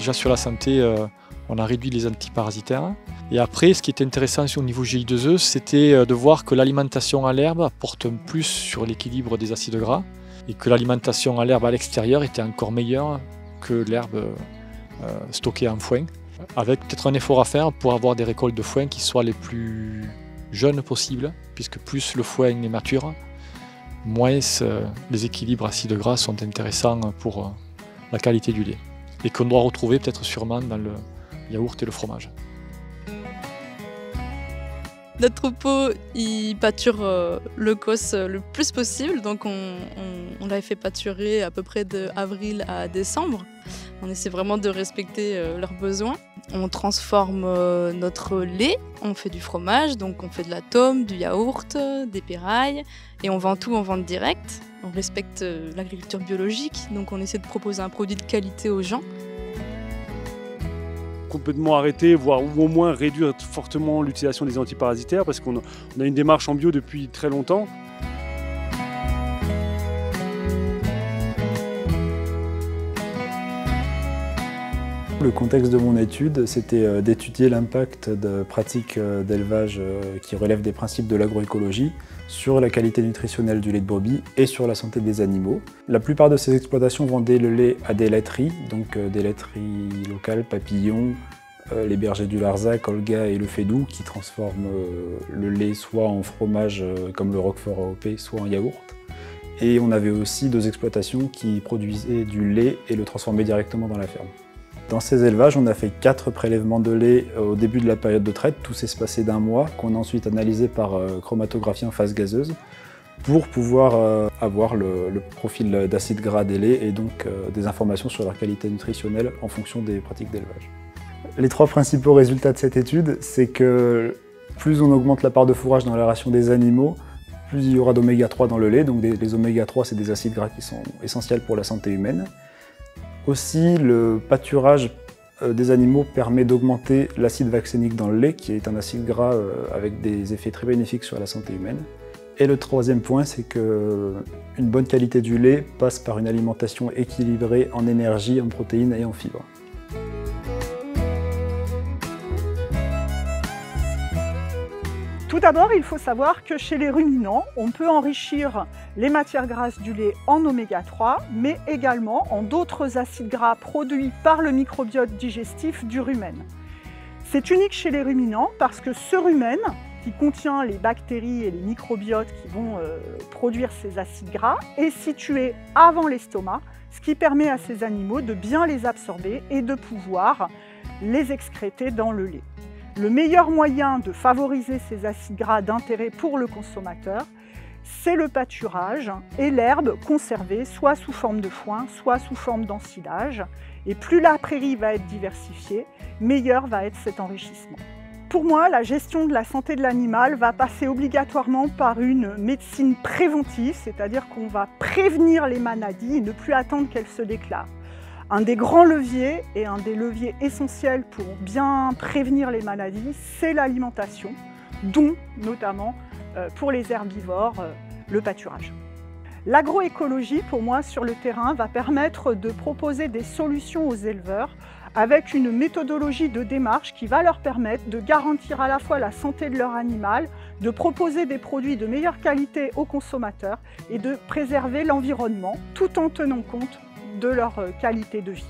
déjà sur la santé, on a réduit les antiparasitaires. Et après, ce qui était intéressant au niveau GI2E, c'était de voir que l'alimentation à l'herbe apporte un plus sur l'équilibre des acides gras et que l'alimentation à l'herbe à l'extérieur était encore meilleure que l'herbe stockée en foin, avec peut-être un effort à faire pour avoir des récoltes de foin qui soient les plus jeunes possibles, puisque plus le foin est mature, moins les équilibres acides gras sont intéressants pour la qualité du lait, et qu'on doit retrouver peut-être sûrement dans le yaourt et le fromage. Notre troupeau, il pâture le COS le plus possible, donc on l'avait fait pâturer à peu près de avril à décembre. On essaie vraiment de respecter leurs besoins. On transforme notre lait, on fait du fromage, donc on fait de la tome, du yaourt, des pérailles, et on vend tout en vente directe. On respecte l'agriculture biologique, donc on essaie de proposer un produit de qualité aux gens. Complètement arrêter, voire ou au moins réduire fortement l'utilisation des antiparasitaires parce qu'on a une démarche en bio depuis très longtemps. Le contexte de mon étude, c'était d'étudier l'impact de pratiques d'élevage qui relèvent des principes de l'agroécologie sur la qualité nutritionnelle du lait de brebis et sur la santé des animaux. La plupart de ces exploitations vendaient le lait à des laiteries, donc des laiteries locales, Papillon, les bergers du Larzac, Olga et le Fédou, qui transforment le lait soit en fromage comme le Roquefort AOP, soit en yaourt. Et on avait aussi 2 exploitations qui produisaient du lait et le transformaient directement dans la ferme. Dans ces élevages, on a fait 4 prélèvements de lait au début de la période de traite, tout s'est espacé d'1 mois, qu'on a ensuite analysé par chromatographie en phase gazeuse pour pouvoir avoir le profil d'acide gras des laits et donc des informations sur leur qualité nutritionnelle en fonction des pratiques d'élevage. Les 3 principaux résultats de cette étude, c'est que plus on augmente la part de fourrage dans la ration des animaux, plus il y aura d'oméga 3 dans le lait, donc les oméga 3 c'est des acides gras qui sont essentiels pour la santé humaine. Aussi, le pâturage des animaux permet d'augmenter l'acide vaccinique dans le lait, qui est un acide gras avec des effets très bénéfiques sur la santé humaine. Et le 3e point, c'est qu'une bonne qualité du lait passe par une alimentation équilibrée en énergie, en protéines et en fibres. Tout d'abord, il faut savoir que chez les ruminants, on peut enrichir les matières grasses du lait en oméga 3, mais également en d'autres acides gras produits par le microbiote digestif du rumen. C'est unique chez les ruminants parce que ce rumen, qui contient les bactéries et les microbiotes qui vont produire ces acides gras, est situé avant l'estomac, ce qui permet à ces animaux de bien les absorber et de pouvoir les excréter dans le lait. Le meilleur moyen de favoriser ces acides gras d'intérêt pour le consommateur, c'est le pâturage et l'herbe conservée soit sous forme de foin, soit sous forme d'ensilage. Et plus la prairie va être diversifiée, meilleur va être cet enrichissement. Pour moi, la gestion de la santé de l'animal va passer obligatoirement par une médecine préventive, c'est-à-dire qu'on va prévenir les maladies et ne plus attendre qu'elles se déclarent. Un des grands leviers et un des leviers essentiels pour bien prévenir les maladies, c'est l'alimentation, dont notamment pour les herbivores, le pâturage. L'agroécologie, pour moi, sur le terrain, va permettre de proposer des solutions aux éleveurs avec une méthodologie de démarche qui va leur permettre de garantir à la fois la santé de leur animal, de proposer des produits de meilleure qualité aux consommateurs et de préserver l'environnement tout en tenant compte de leur qualité de vie.